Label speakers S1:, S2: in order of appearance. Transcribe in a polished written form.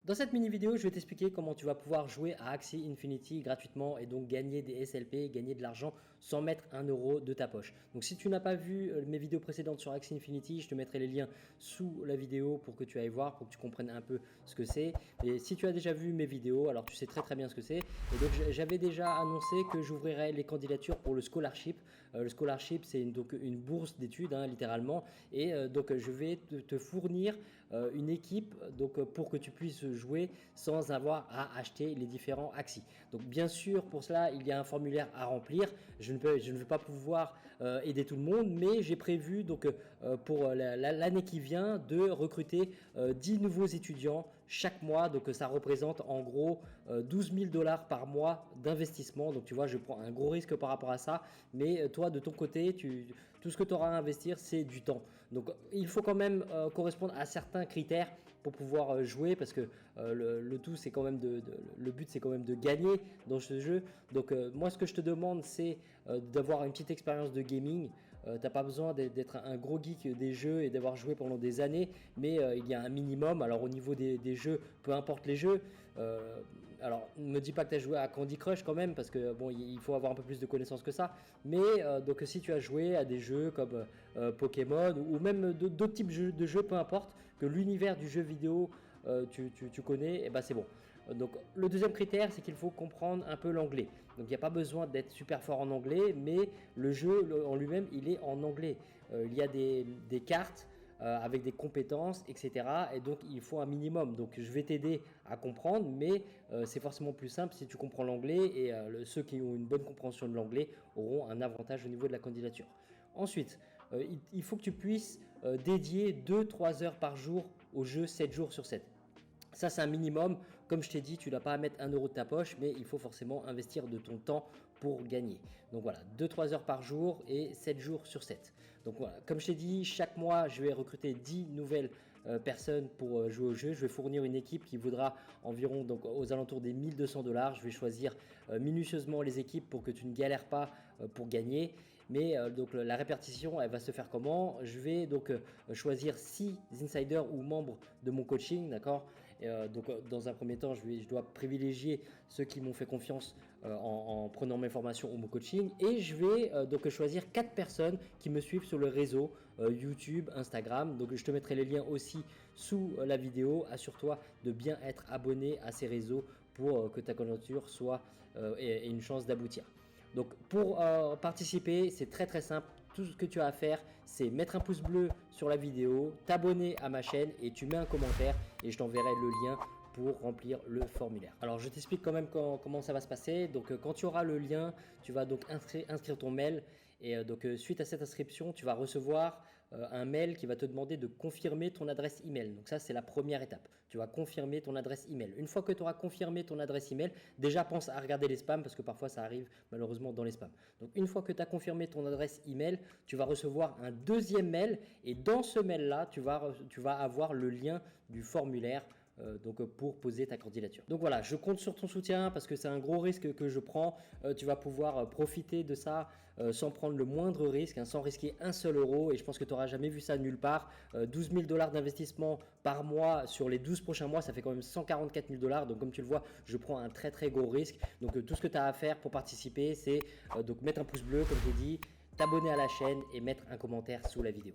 S1: Dans cette mini vidéo, je vais t'expliquer comment tu vas pouvoir jouer à Axie Infinity gratuitement et donc gagner des SLP, gagner de l'argent sans mettre un euro de ta poche. Donc si tu n'as pas vu mes vidéos précédentes sur Axie Infinity, je te mettrai les liens sous la vidéo pour que tu ailles voir, pour que tu comprennes un peu ce que c'est. Et si tu as déjà vu mes vidéos, alors tu sais très bien ce que c'est. Et donc j'avais déjà annoncé que j'ouvrirais les candidatures pour le scholarship. Le scholarship, c'est une bourse d'études, littéralement. Et donc je vais te fournir une équipe pour que tu puisses jouer sans avoir à acheter les différents Axie. Donc bien sûr, pour cela, il y a un formulaire à remplir. Je ne vais pas pouvoir aider tout le monde, mais j'ai prévu pour l'année qui vient de recruter 10 nouveaux étudiants chaque mois. Donc ça représente en gros 12 000 $ par mois d'investissement. Donc tu vois, je prends un gros risque par rapport à ça, mais toi de ton côté, tout ce que tu auras à investir, c'est du temps. Donc il faut quand même correspondre à certains critères pour pouvoir jouer, parce que le tout c'est quand même le but c'est quand même de gagner dans ce jeu. Donc moi ce que je te demande, c'est d'avoir une petite expérience de gaming. T'as pas besoin d'être un gros geek des jeux et d'avoir joué pendant des années, mais il y a un minimum. Alors au niveau des jeux, peu importe les jeux, alors ne me dis pas que tu as joué à Candy Crush quand même, parce que bon, il faut avoir un peu plus de connaissances que ça, mais donc si tu as joué à des jeux comme Pokémon ou même d'autres types de jeux, peu importe, que l'univers du jeu vidéo tu connais, et ben c'est bon. Donc le deuxième critère, c'est qu'il faut comprendre un peu l'anglais. Donc il n'y a pas besoin d'être super fort en anglais, mais le jeu en lui-même, il est en anglais. Il y a des cartes avec des compétences, etc. Et donc il faut un minimum. Donc je vais t'aider à comprendre, mais c'est forcément plus simple si tu comprends l'anglais, et ceux qui ont une bonne compréhension de l'anglais auront un avantage au niveau de la candidature. Ensuite, il faut que tu puisses dédier 2-3 heures par jour au jeu 7 jours sur 7. Ça, c'est un minimum. Comme je t'ai dit, tu n'as pas à mettre 1 euro de ta poche, mais il faut forcément investir de ton temps pour gagner. Donc voilà, 2-3 heures par jour et 7 jours sur 7. Donc voilà, comme je t'ai dit, chaque mois, je vais recruter 10 nouvelles personnes pour jouer au jeu. Je vais fournir une équipe qui vaudra environ donc aux alentours des 1 200 $. Je vais choisir minutieusement les équipes pour que tu ne galères pas pour gagner. Mais donc la répartition, elle va se faire comment? Je vais donc choisir 6 insiders ou membres de mon coaching, d'accord? Donc dans un premier temps, je dois privilégier ceux qui m'ont fait confiance en prenant mes formations ou mon coaching, et je vais donc choisir 4 personnes qui me suivent sur le réseau YouTube, Instagram. Donc je te mettrai les liens aussi sous la vidéo. Assure-toi de bien être abonné à ces réseaux pour que ta candidature soit ait une chance d'aboutir. Donc pour participer, c'est très simple. Tout ce que tu as à faire, c'est mettre un pouce bleu sur la vidéo, t'abonner à ma chaîne et tu mets un commentaire, et je t'enverrai le lien pour remplir le formulaire. Alors je t'explique quand même comment ça va se passer. Donc quand tu auras le lien, tu vas donc inscrire ton mail, et donc suite à cette inscription, tu vas recevoir un mail qui va te demander de confirmer ton adresse email. Donc ça, c'est la première étape. Tu vas confirmer ton adresse email. Une fois que tu auras confirmé ton adresse email, déjà pense à regarder les spams, parce que parfois ça arrive malheureusement dans les spams. Donc une fois que tu as confirmé ton adresse email, tu vas recevoir un deuxième mail, et dans ce mail là, tu vas avoir le lien du formulaire pour poser ta candidature. Donc voilà, je compte sur ton soutien, parce que c'est un gros risque que je prends. Tu vas pouvoir profiter de ça sans prendre le moindre risque, sans risquer un seul euro, et je pense que tu n'auras jamais vu ça nulle part. 12 000 $ d'investissement par mois sur les 12 prochains mois, ça fait quand même 144 000 $. Donc comme tu le vois, je prends un très gros risque. Donc tout ce que tu as à faire pour participer, c'est donc mettre un pouce bleu comme j'ai dit, t'abonner à la chaîne et mettre un commentaire sous la vidéo.